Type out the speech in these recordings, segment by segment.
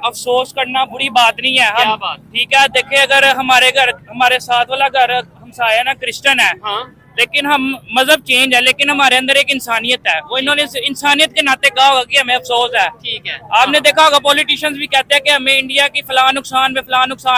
अफसोस करना बुरी बात नहीं है। क्या हम बात? ठीक है, देखिए अगर हमारे घर, हमारे साथ वाला घर हमसाया ना क्रिश्चियन है, हाँ लेकिन हम मजहब चेंज है, लेकिन हमारे अंदर एक इंसानियत है। वो इन्होंने इंसानियत के नाते कहा होगा कि हमें अफसोस है। ठीक है। आपने हाँ। देखा होगा पॉलिटिशियंस भी कहते हैं कि हमें इंडिया की फलां नुकसान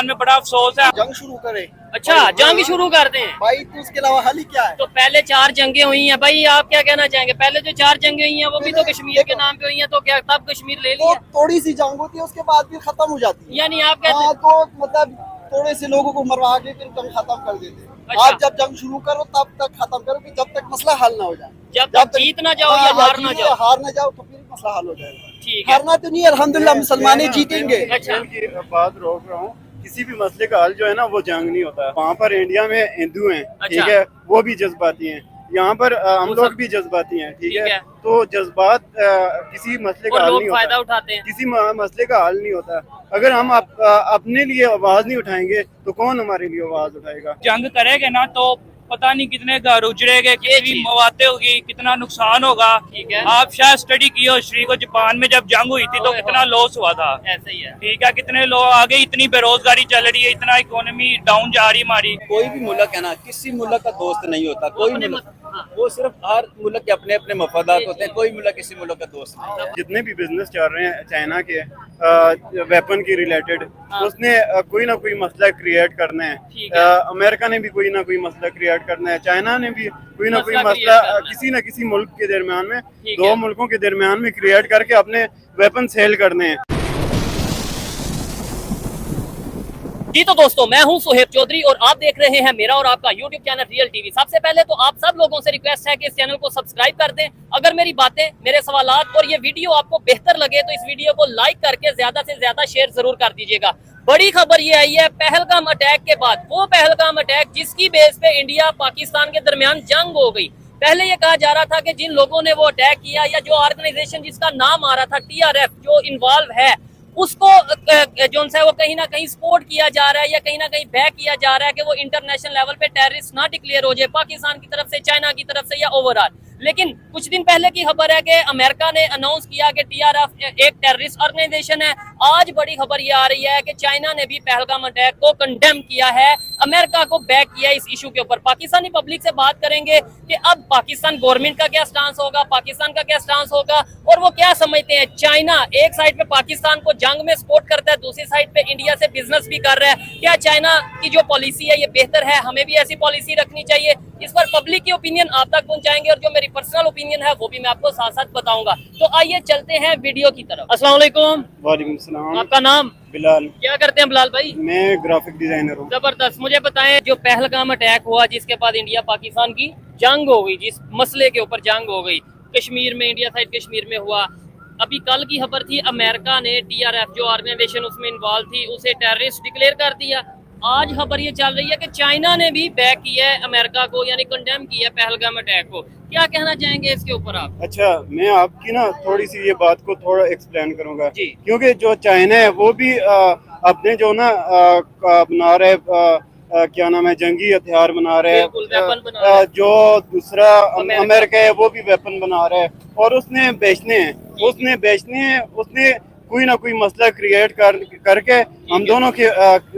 में बड़ा अफसोस है। जंग शुरू करे। अच्छा, जंग शुरू कर दें। भाई तो उसके अलावा हल ही क्या है? तो पहले 4 जंगें हुई हैं भाई, आप क्या कहना चाहेंगे? पहले जो 4 जंगें हुई हैं वो भी तो कश्मीर के नाम पे हुई हैं, तो क्या तब कश्मीर ले वो लिया? थोड़ी सी जंग होती है, उसके बाद फिर खत्म हो जाती है। यानी आप कहते हाँ, तो मतलब थोड़े से लोगों को मरवा के फिर जंग खत्म कर देते हैं। अच्छा। आप जब जंग शुरू करो तब तक खत्म करो, कि जब तक मसला हल ना हो जाए। जब तक जीत ना जाओ या हार ना जाओ। हार ना जाओ तो फिर मसला हल हो जाएगा। ठीक है। हारना तो नहीं है, अल्हम्दुलिल्लाह मुसलमान जीतेंगे। अच्छा। की बात रोक रहा हूँ। किसी भी मसले का हल जो है ना वो जंग नहीं होता। वहाँ पर इंडिया में हिंदू हैं, ठीक अच्छा। है, वो भी जज्बाती हैं। यहाँ पर हम वो लोग सब- भी जज्बाती हैं, ठीक ठीक है। है। तो जज्बात किसी मसले का और हल लोग नहीं फायदा होता। उठाते हैं। किसी मसले का हल नहीं होता। अगर हम अपने लिए आवाज नहीं उठाएंगे तो कौन हमारे लिए आवाज उठाएगा? जंग करेंगे ना तो पता नहीं कितने घर उजड़ेंगे, कितनी चीज़। मौतें होगी, कितना नुकसान होगा। ठीक है। आप शायद स्टडी किए हो श्री को, जापान में जब जंग हुई थी तो ओए कितना होए। लॉस हुआ था। ऐसे ही है। ठीक है, कितने लोग आगे, इतनी बेरोजगारी चल रही है, इतना इकोनॉमी डाउन जा रही हमारी। कोई भी मुल्क है ना, किसी मुल्क का दोस्त नहीं होता। कोई अपने मुल्क, हाँ। वो सिर्फ हर मुल्क के अपने अपने मफादात होते हैं। कोई मुल्क किसी मुल्क का दोस्त नहीं है। जितने भी बिजनेस चल रहे हैं चाइना के वेपन की रिलेटेड, हाँ। उसने कोई ना कोई मसला क्रिएट करना है। ठीक है। अमेरिका ने भी कोई ना कोई मसला क्रिएट करना है। चाइना ने भी कोई ना कोई मसला मसला create करना है। किसी न किसी मुल्क के दरमियान में, ठीक दो है। मुल्कों के दरमियान में क्रिएट करके अपने वेपन सेल करने हैं। जी तो दोस्तों, मैं हूं सुहेब चौधरी और आप देख रहे हैं मेरा और आपका YouTube चैनल रियल टीवी। सबसे पहले तो आप सब लोगों से रिक्वेस्ट है कि इस चैनल को सब्सक्राइब कर दें। अगर मेरी बातें, मेरे सवालात और ये वीडियो आपको बेहतर लगे तो इस वीडियो को लाइक करके ज्यादा से ज्यादा शेयर जरूर कर दीजिएगा। बड़ी खबर ये आई है पहलगाम अटैक के बाद, वो पहलगाम अटैक जिसकी बेस पे इंडिया पाकिस्तान के दरमियान जंग हो गई। पहले ये कहा जा रहा था कि जिन लोगों ने वो अटैक किया या जो ऑर्गेनाइजेशन जिसका नाम आ रहा था TRF जो इन्वॉल्व है, उसको जो है वो कहीं ना कहीं सपोर्ट किया जा रहा है या कहीं ना कहीं बैक किया जा रहा है कि वो इंटरनेशनल लेवल पे टेररिस्ट ना डिक्लेयर हो जाए पाकिस्तान की तरफ से, चाइना की तरफ से या ओवरऑल। लेकिन कुछ दिन पहले की खबर है कि अमेरिका ने अनाउंस किया कि TRF एक टेररिस्ट ऑर्गेनाइजेशन है। आज बड़ी खबर ये आ रही है कि चाइना ने भी पहलगाम अटैक को कंडेम किया है, अमेरिका को बैक किया इस इशू के ऊपर। पाकिस्तानी पब्लिक से बात करेंगे कि अब पाकिस्तान गवर्नमेंट का क्या स्टांस होगा, पाकिस्तान का क्या स्टांस होगा और वो क्या समझते हैं। चाइना एक साइड पे पाकिस्तान को जंग में सपोर्ट करता है, दूसरी साइड पे इंडिया से बिजनेस भी कर रहा है। क्या चाइना की जो पॉलिसी है ये बेहतर है, हमें भी ऐसी पॉलिसी रखनी चाहिए? इस पर पब्लिक की ओपिनियन आप तक पहुंचाएंगे और जो मेरी पर्सनल ओपिनियन है वो भी मैं आपको साथ साथ बताऊंगा। तो आइए चलते हैं वीडियो की तरफ। अस्सलाम वालेकुम। वालेकुम सलाम। आपका नाम? बिलाल। क्या करते हैं बिलाल भाई? मैं ग्राफिक डिजाइनर हूँ। जबरदस्त। मुझे बताएं, जो पहलगाम अटैक हुआ जिसके बाद इंडिया पाकिस्तान की जंग हो गई, जिस मसले के ऊपर जंग हो गई कश्मीर में, इंडिया साइड कश्मीर में हुआ, अभी कल की खबर थी अमेरिका ने TRF जो ऑर्गेनाइजेशन उसमें इन्वॉल्व थी उसे टेररिस्ट डिक्लेयर कर दिया। आज खबर ये चल रही है कि चाइना ने भी बैक किया है अमेरिका को, यानी कंडेम किया है पहलगाम अटैक को। क्या कहना चाहेंगे इसके ऊपर आप? अच्छा, मैं आपकी ना थोड़ी सी ये बात को थोड़ा एक्सप्लेन करूंगा जी। क्योंकि जो चाइना है वो भी अपने जो ना बना रहे क्या नाम है, जंगी हथियार बना रहे बिल्कुल, weapon बना रहा है। जो दूसरा अमेरिका है वो भी वेपन बना रहा है और उसने बेचने हैं। उसने कोई ना कोई मसला क्रिएट करके हम दोनों के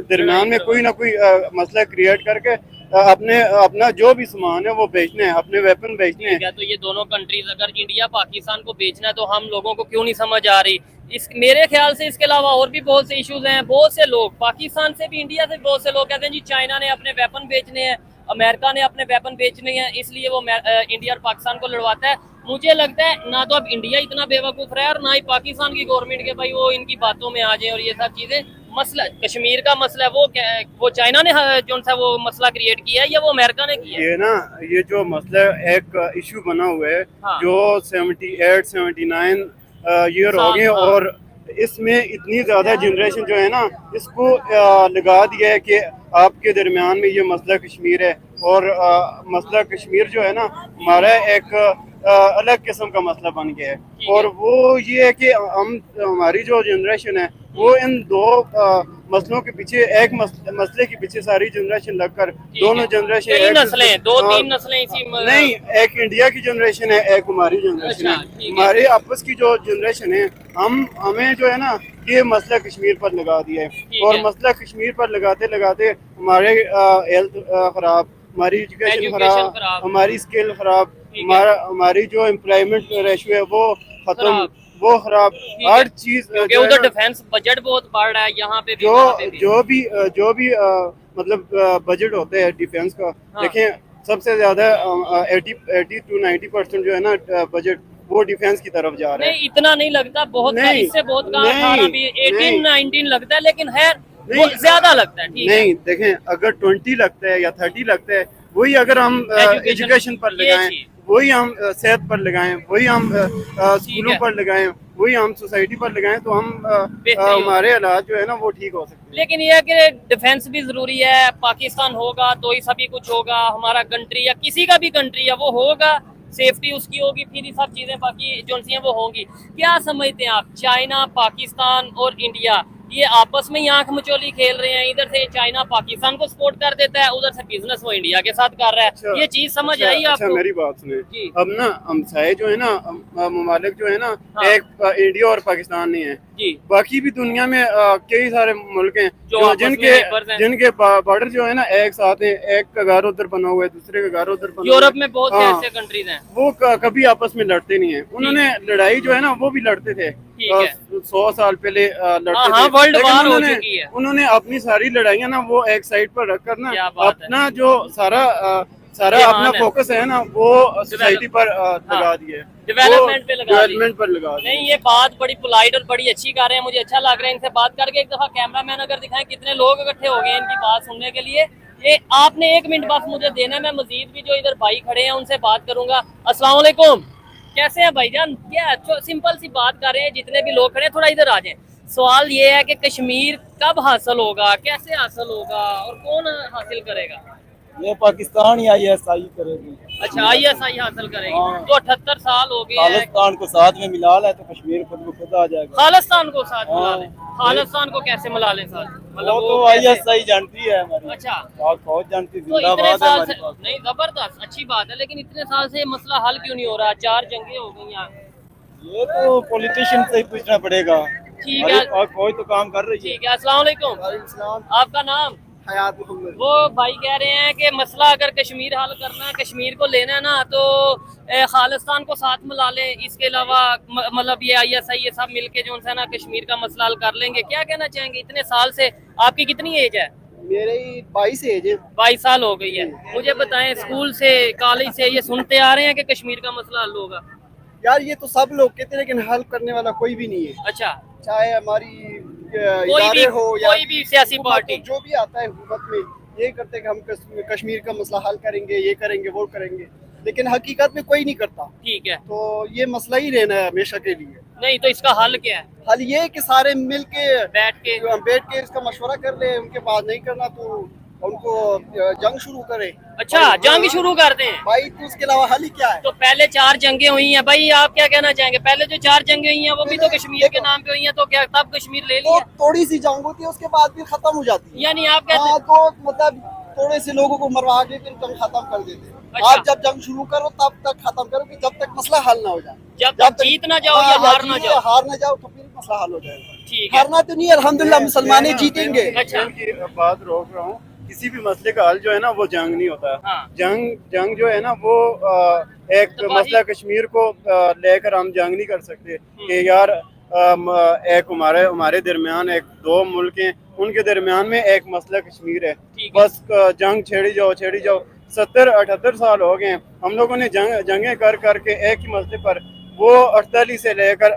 दरमियान में कोई ना कोई मसला क्रिएट करके अपना जो भी सामान है वो बेचने हैं, अपने वेपन बेचने हैं। ठीक है, तो ये दोनों कंट्रीज अगर इंडिया पाकिस्तान को बेचना है तो हम लोगों को क्यों नहीं समझ आ रही? इस मेरे ख्याल से इसके अलावा और भी बहुत से इश्यूज हैं। बहुत से लोग पाकिस्तान से भी, इंडिया से बहुत से लोग कहते हैं जी चाइना ने अपने वेपन बेचने हैं, अमेरिका ने अपने वेपन बेचने हैं, इसलिए वो इंडिया और पाकिस्तान को लड़वाता है। मुझे लगता है ना तो अब इंडिया इतना बेवकूफ़ रहा है और ना ही पाकिस्तान की गवर्नमेंट के भाई वो इनकी बातों में आ जाए और ये सब चीज़ें। मसला कश्मीर का मसला है, वो चाइना ने जो सा वो मसला क्रिएट किया है या वो अमेरिका ने किया है? ये ना, ये जो मसला एक इशू बना हुआ है, हाँ। जो 78-79 ईयर हो गए, हाँ। और इसमें इतनी ज्यादा जनरेशन जो है ना इसको लगा दिया है कि आपके दरमियान में ये मसला कश्मीर है। और मसला कश्मीर जो है ना हमारा एक अलग किस्म का मसला बन गया है। और वो ये है कि हमारी जो जनरेशन है वो इन दो मसलों के पीछे एक मसले के पीछे सारी जनरेशन लगकर दोनों जनरेशन कई नस्लें, दो हाँ, तीन नस्लें इसी नहीं, एक इंडिया की जनरेशन है, एक हमारी जनरेशन अच्छा, है। ठीक है। हमारे आपस की जो जनरेशन है, हमें जो है ना ये मसला कश्मीर पर लगा दिया है और है। मसला कश्मीर पर लगाते लगाते हमारे हेल्थ खराब, हमारी एजुकेशन एजुकेशन खराब, खराब। हमारी स्किल खराब, ठीक है। हमारी जो एम्प्लॉयमेंट रेशियो है वो खत्म, खराब। वो खराब, ठीक है। हर चीज क्योंकि जो है उधर ना, डिफेंस बजट बहुत बढ़ रहा है, यहाँ पे भी वहाँ पे भी। जो भी मतलब बजट होते हैं डिफेंस का, हाँ। देखें सबसे ज्यादा 80 to 90% जो है ना बजट वो डिफेंस की तरफ जा रहा है। नहीं इतना नहीं लगता, बहुत नहीं, इससे बहुत कम, नहीं, 18 भी 18 नहीं। 19 लगता है, लेकिन है नहीं, ज्यादा लगता है। ठीक है। नहीं, देखें अगर 20 लगता है या 30 लगता है, वही अगर हम एजुकेशन पर ये लगाएं, चीज। वही हम सेहत पर लगाएं, वही हम स्कूलों है। पर लगाएं, वही हम सोसाइटी पर लगाएं, तो हम बेहतरी हो। हमारे हालात जो है ना वो ठीक हो सकते हैं। लेकिन ये है कि डिफेंस भी जरूरी है, पाकिस्तान होगा तो ही सभी कुछ होगा, हमारा कंट्री या किसी का भी कंट्री है वो होगा, सेफ्टी उसकी होगी, फिर ये सब चीजें बाकी जो सी हैं वो होंगी। क्या समझते हैं आप, चाइना, पाकिस्तान और इंडिया ये आपस में ही आंख मचोली खेल रहे हैं? इधर से चाइना पाकिस्तान को सपोर्ट कर देता है, उधर से बिजनेस वो इंडिया के साथ कर रहा है। अच्छा, ये चीज समझ अच्छा, आई अच्छा, आपको? मेरी बात सुने। जी। अब ना हमसाए जो है ना ममालिक जो है ना, हाँ। एक इंडिया और पाकिस्तान नहीं है, जी। बाकी भी दुनिया में कई सारे मुल्क हैं जो जो आपस में neighbors हैं। जिनके बॉर्डर जो है ना एक साथ है, एक का घर उधर बना हुआ है, दूसरे का घर उधर बना हुआ है। यूरोप में बहुत से हाँ। ऐसे कंट्रीज हैं। वो कभी आपस में लड़ते नहीं है। उन्होंने लड़ाई जो है ना वो भी लड़ते थे ठीक है। 100 साल पहले लड़ते हाँ, थे, हाँ, वर्ल्ड लेकिन वार हो उन्होंने चुकी है। उन्होंने अपनी सारी लड़ाइयाँ ना वो एक साइड पर रखकर ना क्या बात है। अपना जो सारा ध्यान अपना है। फोकस है ना वो सोसाइटी पर लगा दिया है, डेवलपमेंट पे लगा डेवलपमेंट पर लगा दिया। नहीं, ये बात बड़ी पोलाइट और बड़ी अच्छी कर रहे हैं, मुझे अच्छा लग रहा है इनसे बात करके। एक दफा कैमरामैन अगर दिखाएं कितने लोग इकट्ठे हो गए हैं इनकी बात सुनने के लिए। ये आपने 1 मिनट बस मुझे देना है, मैं मजीद भी जो इधर भाई खड़े हैं उनसे बात करूंगा। अस्सलाम वालेकुम, कैसे हैं भाईजान? क्या सिंपल सी बात कर रहे हैं, जितने भी लोग खड़े हैं थोड़ा इधर आ जाएं। सवाल ये है कि कश्मीर कब हासिल होगा, कैसे हासिल होगा और कौन हासिल करेगा? ये पाकिस्तान या ISI करेगी। अच्छा, ISI हासिल करेगी। हाँ। तो 78 साल हो गए हैं। खालिस्तान को साथ में मिला ले तो कश्मीर खुद ब खुद आ जाएगा। खालिस्तान को साथ मिला हाँ। लें। खालिस्तान को कैसे मिला लें साथ? वो तो कैसे? ISI जानती है हमारी। अच्छा। पाक फौज जानती, तो इतने जिंदाबाद है साल हमारी से पाक। नहीं, जबरदस्त अच्छी बात है, लेकिन इतने साल से ये मसला हल क्यों नहीं हो रहा? 4 जंगें हो गई यहाँ। ये तो पॉलिटिशियन से ही पूछना पड़ेगा। ठीक हमारी है। पाक फौज तो काम कर रही है। ठीक है, अस्सलाम वालेकुम। आपका नाम? हयात मोहम्मद। वो भाई कह रहे हैं कि मसला अगर कश्मीर हल करना है, कश्मीर को लेना है ना, तो खालिस्तान को साथ मिला ले। इसके अलावा मतलब ये ISI ये सब मिलके जो है ना कश्मीर का मसला हल कर लेंगे। क्या कहना चाहेंगे? इतने साल से आपकी कितनी एज है? मेरे 22 एज है। 22 साल हो गई है। मुझे बताएं, स्कूल से कॉलेज से ये सुनते आ रहे हैं कि कश्मीर का मसला हल होगा? यार ये तो सब लोग कहते हैं, लेकिन हल करने वाला कोई भी नहीं है। अच्छा, चाहे हमारी कोई भी इदारे हो या कोई भी सियासी हुकूमत पार्टी। हो, जो भी आता है हुकूमत में ये करते हैं कि हम कश्मीर का मसला हल करेंगे, ये करेंगे, वो करेंगे, लेकिन हकीकत में कोई नहीं करता। ठीक है। तो ये मसला ही रहना है हमेशा के लिए। नहीं तो इसका हल क्या है? हल ये है कि सारे मिल के बैठ के इसका मशवरा कर ले। उनके पास नहीं करना तो उनको जंग शुरू करे। अच्छा, जंग शुरू कर दें। भाई तो उसके अलावा हल ही क्या है? तो पहले 4 जंगें हुई हैं भाई, आप क्या कहना चाहेंगे? पहले जो 4 जंगें हुई हैं वो भी तो कश्मीर के नाम पे हुई हैं, तो क्या तब कश्मीर ले तो लिया? थोड़ी सी जंग होती है, उसके बाद भी खत्म हो जाती है। यानी आप कहते हाँ, तो मतलब थोड़े से लोगों को मरवा के फिर जंग खत्म कर देते हैं। अच्छा। आप जब जंग शुरू करो तब तक खत्म करो कि जब तक मसला हल ना हो जाए। जब तक जीत ना जाओ या हार ना जाओ। हार ना जाओ तो फिर मसला हल हो जाएगा। ठीक है। हारना तो नहीं, अल्हम्दुलिल्लाह मुसलमान जीतेंगे। अच्छा। की बात रोक रहा हूँ, किसी भी मसले का हल जो है ना वो जंग नहीं होता। हाँ। जंग जो है ना वो एक मसला कश्मीर को लेकर हम जंग नहीं कर सकते कि यार एक हमारे दरमियान एक 2 मुल्क हैं, उनके दरमियान में एक मसला कश्मीर है, बस जंग छेड़ी जाओ। 70-78 साल हो गए हम लोगों ने जंगें कर करके एक ही मसले पर, वो 48 से लेकर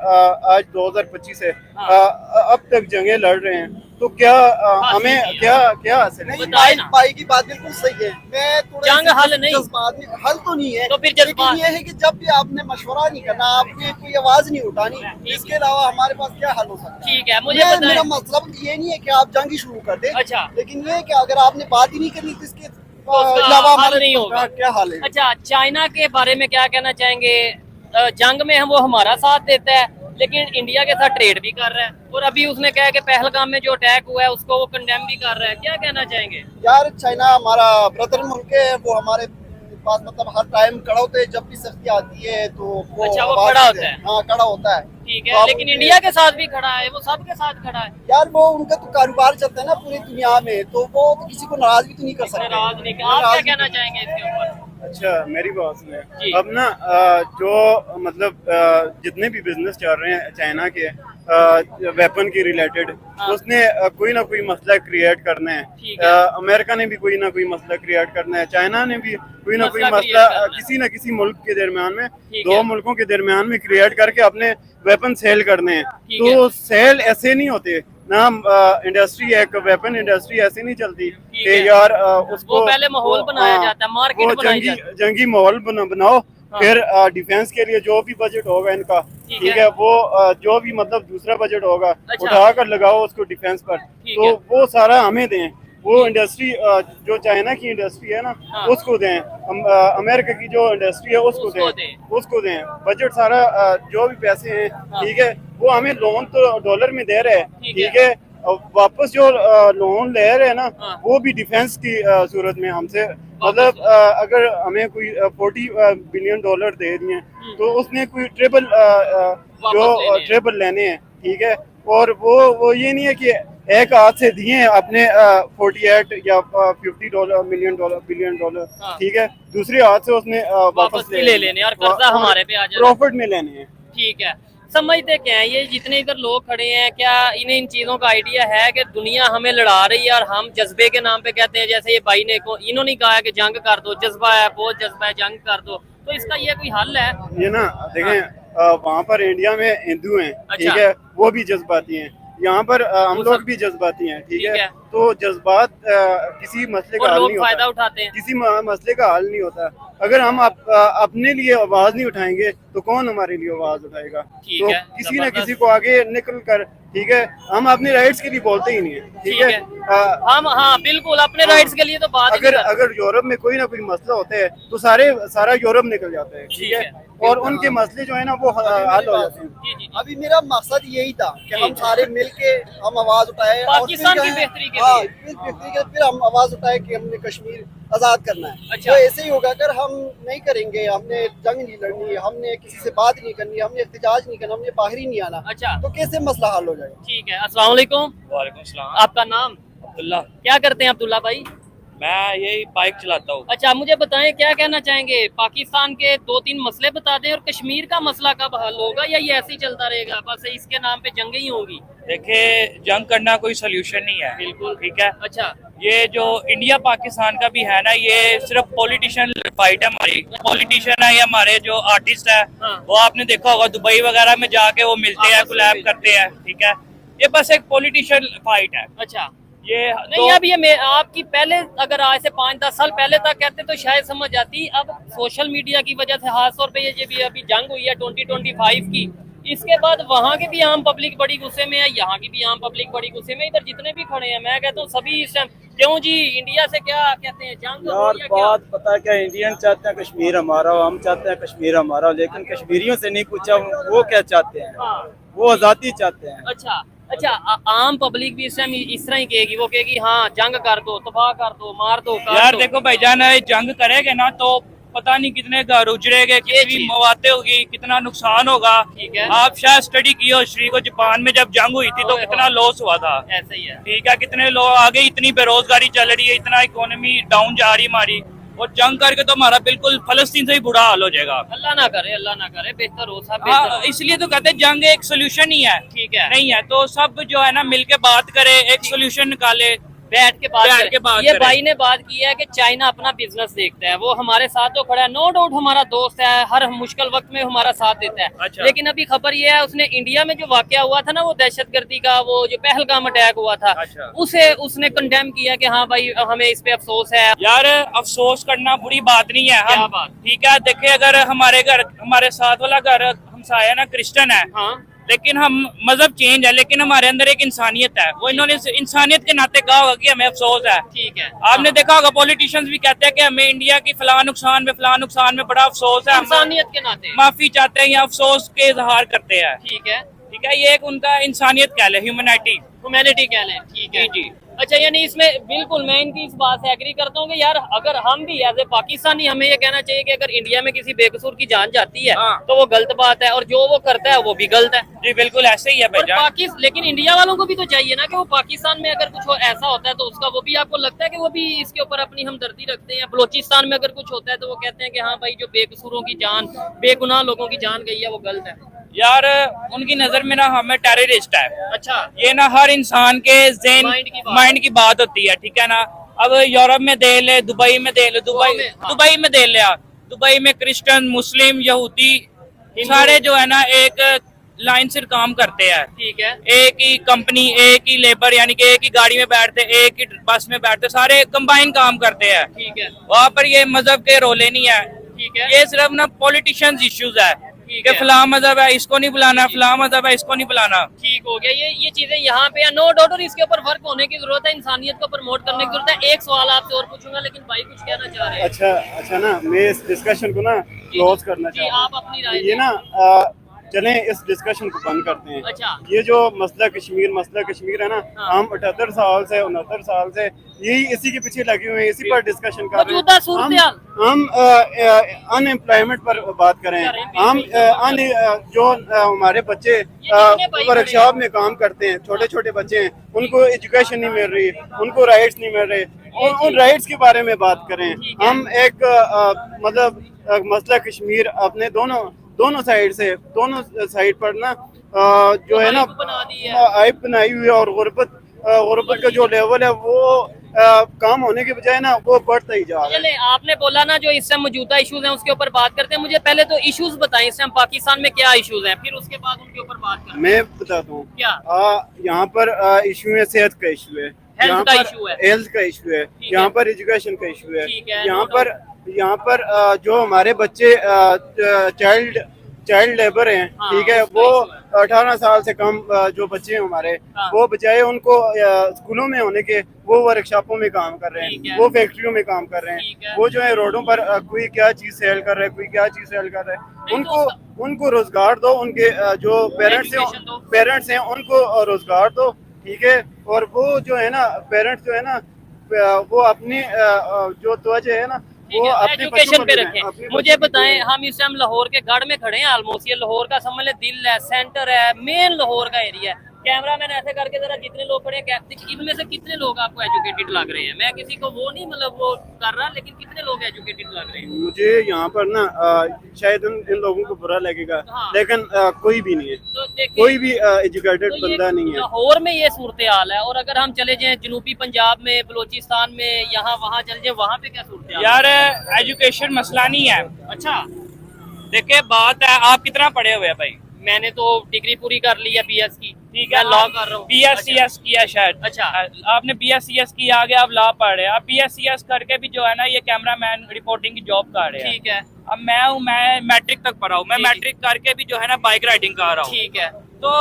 आज 2025 से अब तक जंगें लड़ रहे हैं। तो क्या हमें क्या हासिल है? बताए ना। भाई की बात बिल्कुल सही है। मैं थोड़ा जंग हल नहीं। हल तो नहीं है, तो फिर लेकिन जज्बात। ये है कि जब भी आपने मशवरा नहीं करना, आपने कोई आवाज नहीं उठानी, इसके अलावा हमारे पास क्या हल हो सकता है? ठीक है, मुझे बताएं। मेरा मतलब ये नहीं है कि आप जंग ही शुरू कर दें। अच्छा। लेकिन ये है कि अगर आपने बात ही नहीं करनी तो इसके उसका अलावा हल हमारे नहीं होगा। क्या हाल है? अच्छा, चाइना के बारे में क्या कहना चाहेंगे? जंग में वो हमारा साथ देता है, लेकिन इंडिया के साथ ट्रेड भी कर रहा है, और अभी उसने कहा कि पहलगाम में जो अटैक हुआ है उसको वो कंडेम भी कर रहा है। क्या कहना चाहेंगे? यार चाइना हमारा ब्रदर मुल्क है, वो हमारे पास मतलब हर टाइम खड़ा होते हैं, जब भी सख्ती आती है तो वो अच्छा, वो आवाज खड़ा देते होता हैं। है। हाँ खड़ा होता है। ठीक तो है, आप लेकिन उनके- इंडिया के साथ भी खड़ा है, वो सबके साथ खड़ा है। यार वो उनका तो कारोबार चलता है ना पूरी दुनिया में, तो वो तो किसी को नाराज भी तो नहीं कर सकते। नाराज नहीं, आप क्या कहना चाहेंगे इसके ऊपर? अच्छा, मेरी बात सुने। जी। अब ना जो मतलब जितने भी बिजनेस चल रहे हैं चाइना के वेपन की रिलेटेड, हाँ। उसने कोई ना कोई मसला क्रिएट करना है। ठीक है। अमेरिका ने भी कोई ना कोई मसला क्रिएट करना है, चाइना ने भी कोई ना कोई मसला मसला create करना है। किसी ना किसी मुल्क के दरमियान में, ठीक दो है। मुल्कों के दरमियान में क्रिएट करके अपने वेपन सेल करने हैं। ठीक तो सेल ऐसे नहीं होते ना, इंडस्ट्री एक वेपन इंडस्ट्री ऐसे नहीं चलती ठीक कि है। यार उसको वो पहले माहौल बनाया हाँ, जाता है, मार्केट वो बनाई जाती है। जंगी माहौल बनाओ, हाँ। फिर डिफेंस के लिए जो भी बजट होगा इनका, ठीक ठीक है। है, वो जो भी मतलब दूसरा बजट होगा अच्छा। उठा कर लगाओ उसको डिफेंस पर, ठीक तो है। वो सारा हमें दें। वो इंडस्ट्री जो चाइना की इंडस्ट्री है ना, हाँ। उसको दें। अमेरिका की जो इंडस्ट्री है उसको उसको दें, उसको दें बजट सारा। जो भी पैसे हैं, हाँ। ठीक है, वो हमें लोन तो डॉलर में दे रहे हैं, ठीक ठीक है, और वापस जो लोन ले रहे हैं ना, हाँ। वो भी डिफेंस की सूरत में हमसे, वापस मतलब अगर हमें कोई 40 बिलियन डॉलर दे दिए तो उसने कोई ट्रिपल लेने हैं। ट्रिपल लेने हैं, ठीक है। और वो ये नहीं है कि एक हाथ से दिए अपने 48 या 50 डॉलर बिलियन डॉलर, हाँ। ठीक है, दूसरे हाथ से उसने वापस भी ले लेने और कर्जा हमारे पे आ जाए। प्रॉफिट में लेने हैं। ठीक है, समझते क्या है ये जितने इधर लोग खड़े हैं, क्या इन्हें इन चीजों का आइडिया है कि दुनिया हमें लड़ा रही है और हम जज्बे के नाम पे कहते हैं? जैसे ये भाई ने इन्होंने कहा है कि जंग कर दो, जज्बा है, बहुत जज्बा है, जंग कर दो, तो इसका ये कोई हल है? ये ना देखें, वहाँ पर इंडिया में हिंदू हैं, ठीक अच्छा। है, वो भी जज्बाती हैं। यहाँ पर हम वो लोग सब- भी जज्बाती हैं, ठीक ठीक है। है। तो जज्बात किसी मसले का और हल लोग नहीं फायदा होता, उठाते हैं। किसी मसले का हल नहीं होता। अगर हम अपने लिए आवाज नहीं उठाएंगे तो कौन हमारे लिए आवाज उठाएगा? ठीक तो है, किसी न जबरदस्त। किसी को आगे निकल कर, ठीक है, हम अपने राइट्स के लिए बोलते ही नहीं है, ठीक ठीक है। है। हम हाँ बिल्कुल अपने हाँ। राइट्स के लिए तो बात ही नहीं अगर करते। अगर यूरोप में कोई ना कोई मसला होता है तो सारा यूरोप निकल जाता है, ठीक है, और उनके मसले जो है ना वो हल हो जाते हैं। जी जी जी। अभी मेरा मकसद यही था कि हम सारे मिलके हम आवाज उठाए और पाकिस्तान फिर की कहें- बेहतरी के हाँ, लिए। फिर बेहतरी के फिर हम आवाज उठाए कि हमने कश्मीर आजाद करना है। अच्छा। तो ऐसे ही होगा, अगर हम नहीं करेंगे, हमने जंग नहीं लड़नी, हमने किसी से बात नहीं करनी, हमने एहतजाज नहीं करना, हमने बाहर ही नहीं आना, अच्छा। तो कैसे मसला हल हो जाएगा? ठीक है, अस्सलाम वालेकुम। वालेकुम सलाम। आपका नाम? अब्दुल्ला। क्या करते हैं अब्दुल्ला भाई? मैं यही बाइक चलाता हूँ। अच्छा, मुझे बताएं क्या कहना चाहेंगे? पाकिस्तान के 2-3 मसले बता दें, और कश्मीर का मसला कब हल होगा, या ये ऐसे ही चलता रहेगा, बस इसके नाम पे जंग ही होगी? देखिए, जंग करना कोई सोल्यूशन नहीं है, बिल्कुल। ठीक है। अच्छा। ये जो इंडिया पाकिस्तान का भी है ना, ये सिर्फ पॉलिटिशियन फाइट है हमारी। पॉलिटिशियन है, ये हमारे जो आर्टिस्ट है, हाँ। वो आपने देखा होगा दुबई वगैरह में जाके वो मिलते हैं, आपस में कोलैब मिलते करते हैं, ठीक है। ये बस एक पॉलिटिशियन फाइट है। अच्छा, ये नहीं अब ये आपकी पहले अगर आज से 5-10 साल पहले तक कहते तो शायद समझ जाती। अब सोशल मीडिया की वजह से खास तौर पे ये भी अभी जंग हुई है 2025 की, इसके बाद वहाँ की भी आम पब्लिक बड़ी गुस्से में है, यहाँ की भी आम पब्लिक बड़ी गुस्से में। इधर जितने भी खड़े हैं मैं कहता हूँ सभी इस टाइम, क्यों जी इंडिया से क्या कहते हैं, जंग हो यार या क्या? बात पता है क्या, इंडियन चाहते हैं कश्मीर हमारा हो, हम चाहते हैं कश्मीर हमारा हो, लेकिन कश्मीरियों से नहीं पूछा वो क्या चाहते हैं। हाँ। वो आज़ादी चाहते हैं। अच्छा अच्छा, आम पब्लिक भी इस टाइम इस तरह ही कहेगी, वो कहेगी हाँ जंग कर दो, तबाह कर दो, मार दो, काट यार दो। देखो भाईजान, जंग करेंगे ना तो पता नहीं कितने घर उजड़ेंगे, कितनी चीज़। मौतें होगी, कितना नुकसान होगा। ठीक है। आप शायद स्टडी किए हो, श्री को जापान में जब जंग हुई थी तो ओए कितना होए। लॉस हुआ था, ऐसा ही है। ठीक है। कितने लोग आगे, इतनी बेरोजगारी चल रही है, इतना इकोनॉमी डाउन जा रही हमारी, और जंग करके तो हमारा बिल्कुल फलस्तीन से ही बुरा हाल हो जाएगा। अल्लाह ना करे, अल्लाह ना करे, बेहतर हो सब बेहतर हाँ, हो। इसलिए तो कहते हैं जंग एक सोल्यूशन ही है, ठीक है। नहीं है तो सब जो है ना मिलके बात करे, एक सोल्यूशन निकाले, बैठ के बात बैठ करें। के बात ये करें। भाई ने बात की है कि चाइना अपना बिजनेस देखता है, वो हमारे साथ तो खड़ा है, नो डाउट हमारा दोस्त है, हर मुश्किल वक्त में हमारा साथ देता है। अच्छा। लेकिन अभी खबर ये है, उसने इंडिया में जो वाकया हुआ था ना, वो दहशतगर्दी का, वो जो पहलगाम अटैक हुआ था, अच्छा। उसे उसने कंडेम किया कि हाँ भाई हमें इस पे अफसोस है। यार अफसोस करना बुरी बात नहीं है। क्या हम बात? ठीक है, देखिए अगर हमारे घर, हमारे साथ वाला घर हमसाया ना क्रिश्चियन है, हाँ लेकिन हम मजहब चेंज है, लेकिन हमारे अंदर एक इंसानियत है। वो इन्होंने इंसानियत के नाते कहा होगा कि हमें अफसोस है। ठीक है। आपने देखा होगा पॉलिटिशियंस भी कहते हैं कि हमें इंडिया की फलां नुकसान में बड़ा अफसोस है, हम इंसानियत के नाते। माफी चाहते हैं या अफसोस के इजहार करते हैं। ठीक है। ठीक है, ये एक उनका इंसानियत कह ले, ह्यूमैनिटी कह लें। ठीक है जी। अच्छा, यानी इसमें बिल्कुल मैं इनकी इस बात से एग्री करता हूँ कि यार अगर हम भी एज ए पाकिस्तानी हमें ये कहना चाहिए कि अगर इंडिया में किसी बेकसूर की जान जाती है हाँ। तो वो गलत बात है, और जो वो करता है वो भी गलत है। जी बिल्कुल ऐसे ही है और भाईजान। लेकिन इंडिया वालों को भी तो चाहिए ना कि वो पाकिस्तान में अगर कुछ ऐसा होता है तो उसका वो भी, आपको लगता है कि वो भी इसके ऊपर अपनी हमदर्दी रखते हैं? बलोचिस्तान में अगर कुछ होता है तो वो कहते हैं कि हाँ भाई जो बेकसूरों की जान, बेगुनाह लोगों की जान गई है वो गलत है। यार उनकी नजर में ना हमें टेररिस्ट है। अच्छा। ये ना हर इंसान के माइंड की बात होती है, ठीक है ना। अब यूरोप में दे ले, दुबई में दे ले, हाँ। दुबई में दे ले, दुबई में क्रिश्चियन, मुस्लिम, यहूदी सारे जो है ना एक लाइन से काम करते हैं। ठीक है। एक ही कंपनी, एक ही लेबर, यानी कि एक ही गाड़ी में बैठते, एक ही बस में बैठते, सारे कंबाइन काम करते हैं। ठीक है। वहाँ पर ये मजहब के रोले नहीं है। ठीक है। ये सिर्फ ना पॉलिटिशियंस इश्यूज है कि फलां मजहब है इसको नहीं बुलाना, फलां मजहब है इसको नहीं बुलाना। ठीक हो गया, ये चीजें यहाँ पे नो डाउट, और इसके ऊपर वर्क होने की जरूरत है, इंसानियत को प्रमोट करने की जरूरत है। एक सवाल आपसे और पूछूंगा, लेकिन भाई कुछ कहना चाह रहे हैं? अच्छा ना, मैं इस डिस्कशन को ना क्लोज करना जी, चाहता हूँ। आप अपनी राय ये दें। ना चलें इस डिस्कशन को बंद करते हैं। अच्छा। ये जो मसला कश्मीर है ना, हाँ। हम 78 साल से 69 साल से यही इसी के पीछे लगे हुए हैं, इसी पर डिस्कशन कर रहे मौजूदा हैं। सूरत-ए-हाल। हम अनएम्प्लॉयमेंट पर बात करें, हम जो हमारे बच्चे कितने भाई वर्कशॉप में काम करते हैं, छोटे छोटे बच्चे हैं, उनको एजुकेशन नहीं मिल रही, उनको राइट्स नहीं मिल रहे। उन राइट्स के बारे में बात करें। हम एक मतलब मसला कश्मीर अपने दोनों साइड पर ना जो है ना आइब बनाई हुई है, और गुर्बत का जो लेवल है वो काम होने के बजाय ना वो बढ़ता ही जा रहा है। चले, आपने बोला ना जो इस टाइम मौजूदा इश्यूज हैं उसके ऊपर बात करते हैं। मुझे पहले तो इश्यूज बताएं इस टाइम पाकिस्तान में क्या इश्यूज हैं, फिर उसके बाद उनके ऊपर बात करते हैं। मैं बताता हूँ क्या यहाँ पर इशू है, सेहत का इशू है, हेल्थ का इशू है, हेल्थ का इशू है, यहाँ पर एजुकेशन का इशू है, ठीक है, यहाँ पर जो हमारे बच्चे चाइल्ड लेबर हैं, हाँ, ठीक है, वो 18 साल से कम जो बच्चे हैं हमारे, हाँ। वो बजाय उनको स्कूलों में होने के वो वर्कशॉपों में काम कर रहे ठीक हैं, है। वो फैक्ट्रियों में काम कर रहे ठीक है। हैं, वो जो है रोडों पर कोई क्या चीज सेल कर रहा है, कोई क्या चीज सेल कर रहा है। उनको रोजगार दो, उनके जो पेरेंट्स हैं उनको रोजगार दो, ठीक है। और वो जो है ना पेरेंट्स जो है ना वो अपनी जो तवज्जो है ना वो अपने एजुकेशन पे रखें। मुझे बताएं, हम इस टाइम लाहौर के गढ़ में खड़े हैं ऑलमोस्ट, ये लाहौर का समझ ले दिल है, सेंटर है, मेन लाहौर का एरिया है। कैमरामैन ऐसे करके जरा जितने लोग खड़े हैं, इनमें से कितने लोग आपको एजुकेटेड लग रहे हैं? मैं किसी को वो नहीं मतलब वो कर रहा, लेकिन कितने लोग एजुकेटेड लग रहे हैं? मुझे यहाँ पर ना शायद इन लोगों को बुरा लगेगा, हाँ। लेकिन कोई भी नहीं है, तो देखिए, कोई भी एजुकेटेड तो बंदा नहीं है। लाहौर में ये सूरत हाल है, और अगर हम चले जाएं जनूबी पंजाब में, बलोचिस्तान में, यहाँ वहाँ चले जाएं, वहाँ पे क्या सूरत हाल? यार एजुकेशन मसला नहीं है। अच्छा, देखिए बात है, आप कितना पढ़े हुए हैं भाई? मैंने तो डिग्री पूरी कर ली है BS की। ठीक है, लॉ कर रहा हूँ। BScs किया शायद। अच्छा। आपने BScs किया, आगे आप लॉ पढ़ रहे हैं। आप BScs करके भी जो है ना ये कैमरामैन रिपोर्टिंग की जॉब कर रहे हैं। ठीक है। अब मैं मैट्रिक तक पढ़ा हूँ, मैं ठीक। मैट्रिक करके भी जो है ना बाइक राइडिंग कर रहा हूँ। ठीक है। तो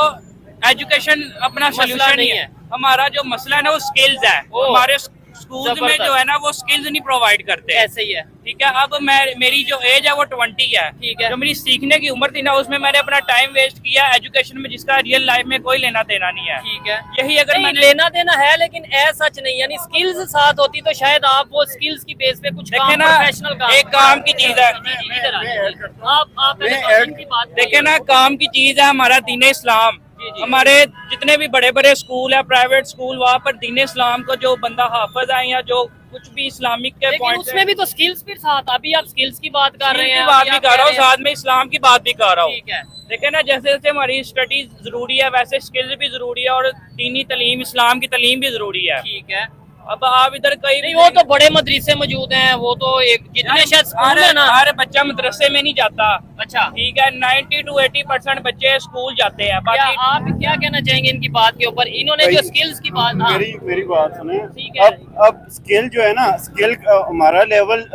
एजुकेशन अपना मसला सोल्यूशन नहीं नहीं है। है। हमारा जो मसला है ना वो स्किल्स है। ओ, हमारे स्कूल में जबरदस्त। जो है ना वो स्किल्स नहीं प्रोवाइड करते। ऐसे ही है। ठीक है, अब मेरी जो एज है वो 20 है। ठीक है। जो मेरी सीखने की उम्र थी ना उसमें मैंने अपना टाइम वेस्ट किया एजुकेशन में, जिसका रियल लाइफ में कोई लेना देना नहीं है। ठीक है। यही अगर नहीं, मैंने लेना देना है, लेकिन ऐसा सच नहीं, यानी स्किल्स साथ होती तो शायद आप वो स्किल्स की बेस पे कुछ देखे काम, ना, प्रोफेशनल काम, एक काम की चीज है। जी, जी, इधर आ मैं जाइए। ऐड करता हूँ। आप पहले मैं तो ऐड- इनकी बात देखे ना, काम की चीज है हमारा दीन इस्लाम। जी, जी। हमारे जितने भी बड़े बड़े स्कूल है, प्राइवेट स्कूल, वहाँ पर दीन इस्लाम को जो बंदा हाफिज है या जो कुछ भी इस्लामिक के लेकिन पॉइंट उसमें भी तो स्किल्स भी साथ, अभी आप स्किल्स की बात कर रहे हैं, बात अभी भी आप कर रहा हूँ, कह रहे हैं- साथ में इस्लाम की बात भी कर रहा हूँ। ठीक है। देखे ना, जैसे जैसे हमारी स्टडीज जरूरी है वैसे स्किल्स भी जरूरी है, और दीनी तालीम, इस्लाम की तालीम भी जरूरी है। ठीक है। अब आप इधर कहीं नहीं, वो तो बड़े मदरसे मौजूद हैं, वो तो एक जितने शायद स्कूल है ना। हर बच्चा मदरसे में नहीं जाता। अच्छा, ठीक है, 90 to 80% बच्चे स्कूल जाते हैं। क्या बाकी आप क्या कहना चाहेंगे इनकी बात के ऊपर? इन्होंने जो स्किल्स की बात, हाँ, मेरी बात सुने। ठीक है। अब स्किल जो है ना, स्किल हमारा लेवल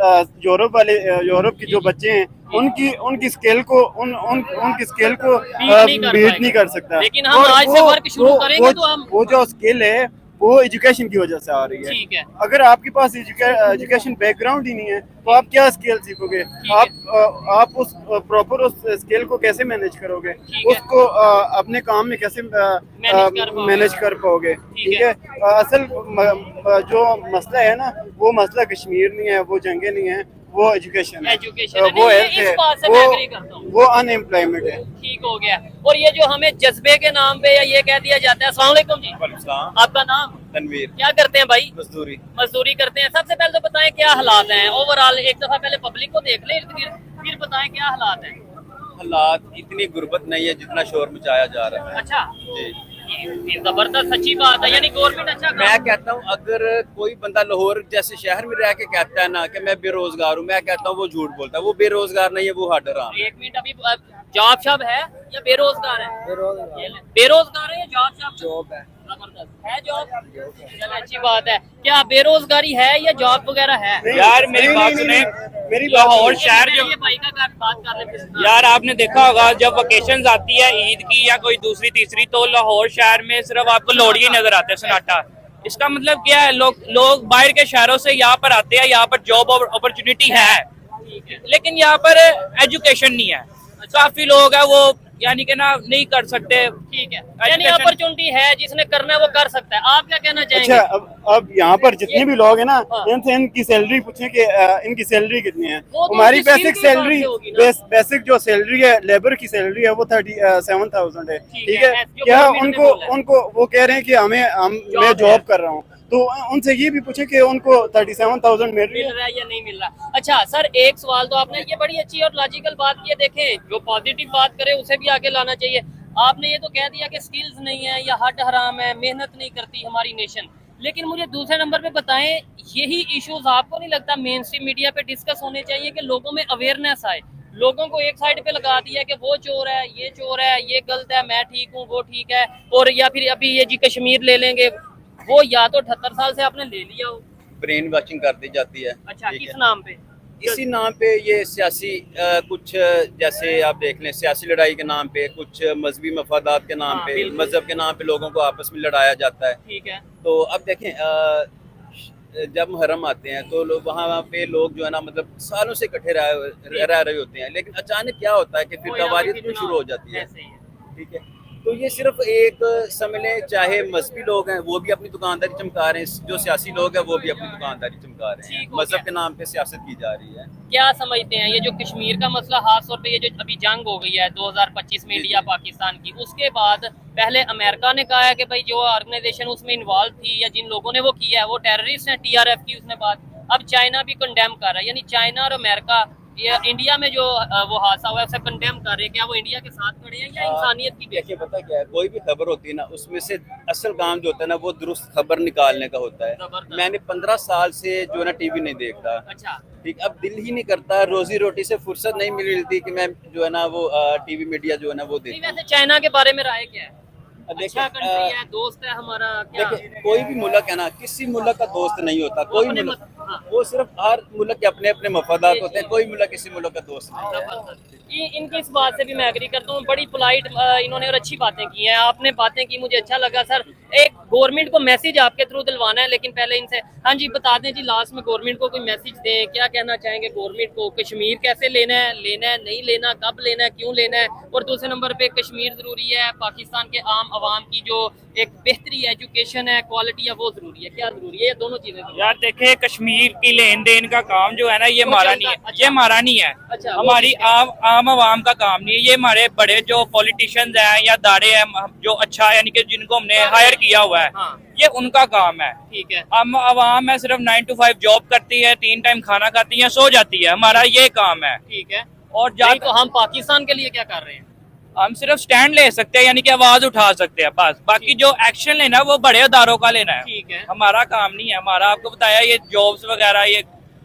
यूरोप के जो बच्चे हैं उनकी स्किल को उनकी स्किल को बीट नहीं कर सकता। लेकिन हम और आज से वर्क शुरू करेंगे तो हम वो जो स्किल है वो एजुकेशन की वजह से आ रही है। ठीक है। अगर आपके पास एजुकेशन बैकग्राउंड ही नहीं है तो आप क्या स्किल सीखोगे? आप उस प्रॉपर उस स्किल को कैसे मैनेज करोगे? उसको अपने काम में कैसे मैनेज कर पाओगे? ठीक है। असल जो मसला है ना, वो मसला कश्मीर नहीं है, वो जंगे नहीं है, वो एजुकेशन है, वो हेल्थ है, वो अनएम्प्लॉयमेंट है। ठीक हो गया। और ये जो हमें जज्बे के नाम पे या ये कह दिया जाता है। अस्सलाम वालेकुम जी, आपका नाम? तनवीर। क्या करते हैं भाई? मजदूरी करते हैं। सबसे पहले तो बताएं क्या हालात हैं ओवरऑल, एक दफा पहले पब्लिक को देख ले, फिर बताएं क्या हालात हैं। हालात इतनी गुर्बत नहीं है जितना शोर मचाया जा रहा है। अच्छा, जी, ये जबरदस्त अच्छी बात है, यानी गवर्नमेंट अच्छा मैं कहता हूँ अगर कोई बंदा लाहौर जैसे शहर में रह के कहता है ना कि मैं बेरोजगार हूँ, मैं कहता हूँ वो झूठ बोलता है। वो बेरोजगार नहीं है, वो हडराम है। एक मिनट, अभी जॉब शॉब है या बेरोजगार है? बेरोजगार है या जॉब है? जबरदस्त है जॉब। चलो अच्छी बात है। क्या बेरोजगारी है या जॉब वगैरह है? यार मेरी बात सुने, लाहौर शहर जो, ये भाई का बात कर ले। यार आपने देखा होगा जब वेकेशन आती है ईद की या कोई दूसरी तीसरी, तो लाहौर शहर में सिर्फ आपको लोड ही नजर आते हैं, सन्नाटा। इसका मतलब क्या है? लोग बाहर के शहरों से यहाँ पर आते हैं, यहाँ पर जॉब अपॉर्चुनिटी है, लेकिन यहाँ पर एजुकेशन नहीं है। काफी लोग है वो यानी कि ना नहीं कर सकते। ठीक है, यानी अपॉर्चुनिटी है, जिसने करना है वो कर सकता है। आप क्या कहना चाहेंगे? अच्छा, अब यहाँ पर जितने भी लोग हैं ना, इनसे इनकी सैलरी पूछें कि इनकी सैलरी कितनी है। तो हमारी बेसिक जो सैलरी है, लेबर की सैलरी है, वो 37,000 है। ठीक है। क्या उनको वो कह रहे हैं कि मैं जॉब कर रहा हूँ, तो उनसे ये भी पूछे कि उनको 37,000 मिल रही है या नहीं मिल रहा। अच्छा सर, एक सवाल तो आपने ये बड़ी अच्छी और लॉजिकल बात की है। देखें, जो पॉजिटिव बात करे उसे भी आगे लाना चाहिए। आपने ये तो कह दिया कि स्किल्स नहीं है या हट हराम है, मेहनत नहीं करती हमारी नेशन, लेकिन मुझे दूसरे नंबर पे बताएं, यही इश्यूज आपको नहीं लगता मेन स्ट्रीम मीडिया पे डिस्कस होने चाहिए कि लोगों में अवेयरनेस आए? लोगों को एक साइड पे लगा दिया कि वो चोर है, ये चोर है, ये गलत है, मैं ठीक हूँ, वो ठीक है। और या फिर अभी ये जी कश्मीर ले लेंगे, वो या तो 78 साल से आपने ले लिया हो, ब्रेन वॉशिंग कर दी जाती है। अच्छा, किस नाम पे? इसी नाम पे ये सियासी कुछ जैसे आप देख लें, सियासी लड़ाई के नाम पे, कुछ मजहबी मफादात के नाम पे, मजहब के नाम पे लोगों को आपस में लड़ाया जाता है। ठीक है। तो अब देखें, जब मुहर्रम आते हैं तो वहाँ पे लोग जो है ना, मतलब सालों से इकट्ठे रह रहे होते हैं, लेकिन अचानक क्या होता है कि फिर तवारीत भी शुरू हो जाती है। ठीक है। तो ये सिर्फ एक समझ लें, चाहे मजहबी लोग हैं वो भी अपनी दुकानदारी चमका रहे हैं, जो सियासी लोग हैं वो भी अपनी दुकानदारी चमका रहे हैं। मजहब के नाम पे सियासत की जा रही है। क्या समझते हैं ये जो कश्मीर का मसला, खास तौर पे ये जो अभी जंग हो गई है 2025 में इंडिया पाकिस्तान की, उसके बाद पहले अमेरिका ने कहा है कि भाई जो ऑर्गेनाइजेशन उसमें इन्वॉल्व थी या जिन लोगों ने वो किया है वो टेररिस्ट हैं, TRF की उसने बात। अब चाइना भी कंडेम कर रहा है, यानी चाइना और अमेरिका ये इंडिया में जो वो हादसा हुआ है उसे कंडेम कर रहे हैं। क्या वो इंडिया के साथ खड़े हैं या इंसानियत की? देखिए, पता क्या है, कोई भी खबर होती है ना, उसमें से असल काम जो होता है ना, वो दुरुस्त खबर निकालने का होता है। मैंने 15 साल से जो है ना टीवी नहीं देखता। अच्छा। ठीक, अब दिल ही नहीं करता, रोजी रोटी से फुर्सत नहीं मिलती कि मैं जो है ना वो टीवी मीडिया जो है ना वो देखूं। वैसे चाइना के बारे में राय क्या है? देखिए, अच्छा कंट्री है, दोस्त है हमारा। क्या? देखिए, कोई भी मुल्क है ना, किसी मुल्क का दोस्त नहीं होता। कोई मुल्क, वो सिर्फ हर मुल्क के अपने अपने मफादात होते हैं। कोई मुल्क किसी मुल्क का दोस्त नहीं है। इनकी इस बात से भी मैं एग्री करता हूँ, बड़ी पोलाइट इन्होंने और अच्छी बातें की हैं। आपने बातें की, मुझे अच्छा लगा। सर, एक गवर्नमेंट को मैसेज आपके थ्रू दिलवाना है, लेकिन पहले इनसे हाँ जी बता दें जी, लास्ट में गवर्नमेंट को कोई मैसेज दें, क्या कहना चाहेंगे गवर्नमेंट को? कश्मीर कैसे लेना है नहीं लेना, कब लेना है, क्यों लेना है? और दूसरे नंबर पे कश्मीर जरूरी है, पाकिस्तान के आम आवाम की जो एक बेहतरी एजुकेशन है, क्वालिटी है, वो जरूरी है। क्या जरूरी है? ये दोनों चीजें। यार देखे, कश्मीर की लेन देन का काम जो है ना, ये हमारा नहीं है। ये हमारा नहीं है। अच्छा, हमारी आम आवाम का काम नहीं है। ये हमारे बड़े जो पॉलिटिशियंस हैं या दारे हैं जो अच्छा यानी कि जिनको हमने हायर किया हुआ है, ये उनका काम है। ठीक है। हम आवाम है सिर्फ 9 to 5 जॉब करती है, 3 टाइम खाना खाती है, सो जाती है। हमारा ये काम है। ठीक है। और तो हम पाकिस्तान के लिए क्या कर रहे हैं? हम सिर्फ स्टैंड ले सकते हैं, यानी कि आवाज उठा सकते हैं बस। बाकी जो एक्शन लेना है वो बड़े अदारों का लेना है, ठीक है। हमारा काम नहीं है। हमारा आपको बताया ये जॉब्स वगैरह, ये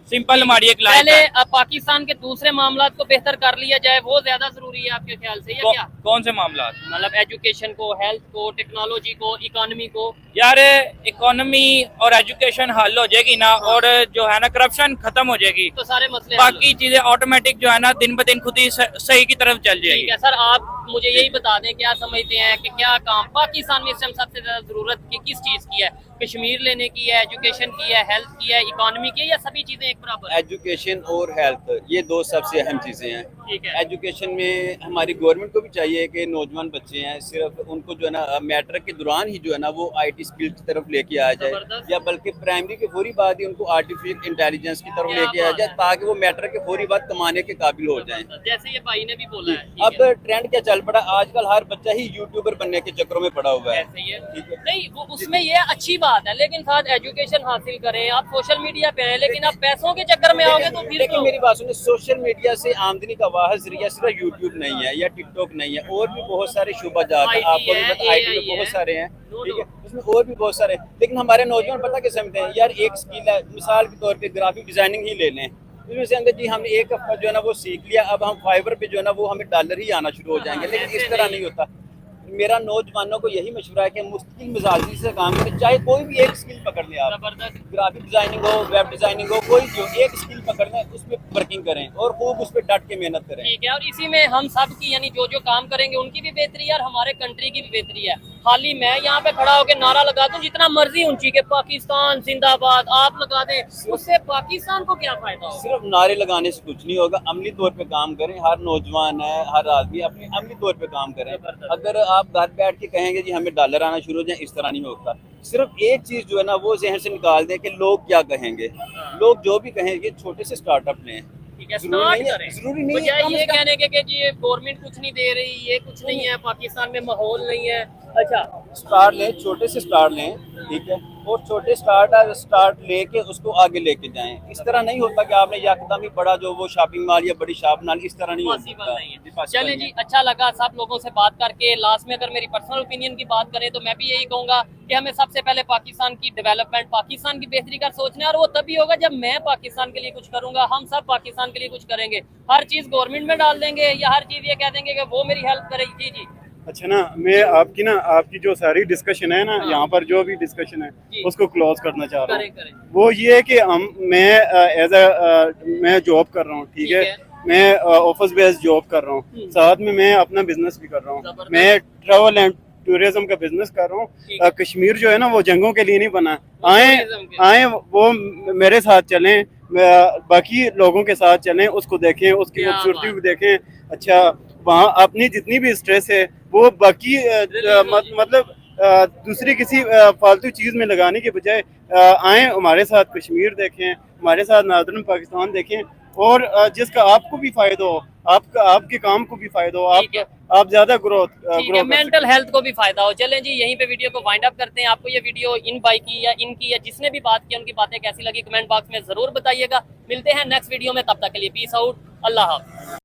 सिंपल हमारी एक लाइफ पहले है। पाकिस्तान के दूसरे मामलात को बेहतर कर लिया जाए, वो ज्यादा जरूरी है आपके ख्याल से, या क्या? कौन से मामला? मतलब एजुकेशन को, हेल्थ को, टेक्नोलॉजी को, इकोनॉमी को। यार इकोनॉमी और एजुकेशन हल हो जाएगी ना, और जो है ना करप्शन खत्म हो जाएगी, तो सारे मसले हल हो बाकी चीजें ऑटोमेटिक जो है ना दिन ब दिन खुद ही सही की तरफ चल ठीक जाएगी। है सर, आप मुझे यही बता दें, क्या समझते हैं कि क्या काम पाकिस्तान में इस टाइम सबसे ज्यादा जरूरत की किस चीज की है? कश्मीर लेने की है, एजुकेशन की है, हेल्थ की है, इकोनॉमी की है, या सभी चीजें एक बराबर? एजुकेशन और हेल्थ, ये दो सबसे अहम चीज़ें हैं। ठीक है। एजुकेशन में हमारी गवर्नमेंट को भी चाहिए कि नौजवान बच्चे हैं, सिर्फ उनको जो है ना मैट्रिक के दौरान ही जो है ना वो आईटी स्किल की तरफ लेके आया जाए, जबरदस्त। या बल्कि प्राइमरी के फौरी बाद ही उनको आर्टिफिशियल इंटेलिजेंस की तरफ क्या लेके आया बात जाए, है। ताकि वो मैट्रिक के फौरी बाद कमाने के काबिल हो जाएं। जैसे ये भाई ने भी बोला है, ठीक अब है। ट्रेंड क्या चल पड़ा, आजकल हर बच्चा ही यूट्यूबर बनने के चक्करों में पड़ा हुआ है। ऐसे ही है। ठीक है। नहीं, वो उसमें ये अच्छी बात है, लेकिन साथ एजुकेशन हासिल करें, आप सोशल मीडिया पे हैं, लेकिन आप पैसों के चक्कर में आओगे तो फिर लेकिन तो मेरी बात सुनिए, सोशल मीडिया से आमदनी का वाहिद जरिया सिर्फ यूट्यूब नहीं है या टिकटॉक नहीं है, और भी बहुत सारे शुबा जात हैं। IT आपको भी है, पता IT AI में बहुत है। सारे हैं, नो, ठीक है, नो। उसमें और भी बहुत सारे। लेकिन हमारे नौजवान पता क्या समझते हैं, यार एक स्किल है, मिसाल के तौर पे ग्राफिक डिजाइनिंग ही ले लें, उसमें से अंदर जी हमने एक हफ्ता जो है ना वो सीख लिया, अब हम फाइबर पे जो है ना वो हमें डॉलर ही आना शुरू हो जाएंगे, लेकिन इस तरह नहीं होता। मेरा नौजवानों को यही मशवरा है कि मुस्तकिल मिजाजी से काम करें, चाहे कोई भी एक स्किल पकड़ लें आप, जबरदस्त। ग्राफिक डिजाइनिंग हो, वेब डिजाइनिंग हो, कोई भी हो, एक स्किल पकड़ लें, उस पर वर्किंग करें और खूब उस पर डट के मेहनत करें। ठीक है, और इसी में हम सब की, यानी जो जो काम करेंगे उनकी भी बेहतरी है और हमारे कंट्री की भी बेहतरी है। खाली मैं यहाँ पे खड़ा होकर नारा लगा दूं जितना मर्जी ऊंची के पाकिस्तान जिंदाबाद आप लगा दें, उससे पाकिस्तान को क्या फायदा होगा? सिर्फ नारे लगाने से कुछ नहीं होगा, अमली तौर पे काम करें। हर नौजवान है, हर आदमी अपने अमली तौर पे काम करें। अगर आप घर बैठ के कहेंगे जी हमें डॉलर आना शुरू हो जाए, इस तरह नहीं होता। सिर्फ एक चीज जो है ना वो जहन से निकाल दें कि लोग क्या कहेंगे। लोग जो भी कहेंगे, छोटे से स्टार्टअप लें, ठीक है, जरूरी स्टार्ट नहीं है, करें। जरूरी नहीं है बजाय कम ये से कम- कहने के कि जी गवर्नमेंट कुछ नहीं दे रही, ये कुछ नहीं है, पाकिस्तान में माहौल नहीं है। अच्छा, स्टार्ट लें, छोटे से स्टार्ट लें, ठीक है, और छोटे स्टार्ट लेके उसको आगे लेके जाएं। इस तरह नहीं होता कि आपने यकदम ही बड़ा जो वो शॉपिंग मॉल या बड़ी शॉप ना, इस तरह नहीं पॉसिबल होता। नहीं है। possible चलें नहीं जी, अच्छा लगा सब लोगों से बात करके। लास्ट में अगर मेरी पर्सनल ओपिनियन की बात करें तो मैं भी यही कहूँगा कि हमें सबसे पहले पाकिस्तान की डेवलपमेंट, पाकिस्तान की बेहतरी का सोचना है, और वो तभी होगा जब मैं पाकिस्तान के लिए कुछ करूँगा, हम सब पाकिस्तान के लिए कुछ करेंगे। हर चीज़ गवर्नमेंट में डाल देंगे या हर चीज़ ये कह देंगे कि वो मेरी हेल्प करेगी। जी जी, अच्छा ना, मैं आपकी जो सारी डिस्कशन है ना, हाँ। यहाँ पर जो भी डिस्कशन है जी। उसको क्लोज करना चाह रहा करें हूँ। करें। वो ये है कि मैं जॉब कर रहा हूँ, ठीक ठीक है, है। मैं ऑफिस बेस्ड जॉब कर रहा हूँ, साथ में मैं अपना बिजनेस भी कर रहा हूँ। जबरदस्त। मैं ट्रैवल एंड टूरिज्म का बिजनेस कर रहा ठीक हूँ। कश्मीर जो है ना वो जंगों के लिए नहीं बना। वो आए tourism के। आए वो मेरे साथ चलें, बाकी लोगों के साथ चलें, उसको देखें, उसकी क्या खूबसूरती बात। को देखें। अच्छा, वहाँ अपनी जितनी भी स्ट्रेस है वो बाकी मतलब दूसरी किसी फालतू चीज़ में लगाने के बजाय आए हमारे साथ कश्मीर देखें, हमारे साथ नार्दर्न पाकिस्तान देखें, और जिसका आपको भी फायदा हो, आपके काम को भी फायदा हो, ठीक है। आप ज्यादा ग्रोथ ठीक है, मेंटल हेल्थ को भी फायदा हो। चलें जी, यहीं पे वीडियो को वाइंड अप करते हैं। आपको ये वीडियो इन बाई की या इनकी या जिसने भी बात की उनकी बातें कैसी लगी कमेंट बॉक्स में जरूर बताइएगा। मिलते हैं नेक्स्ट वीडियो में, तब तक के लिए पीस आउट, अल्लाह हाफ़िज़।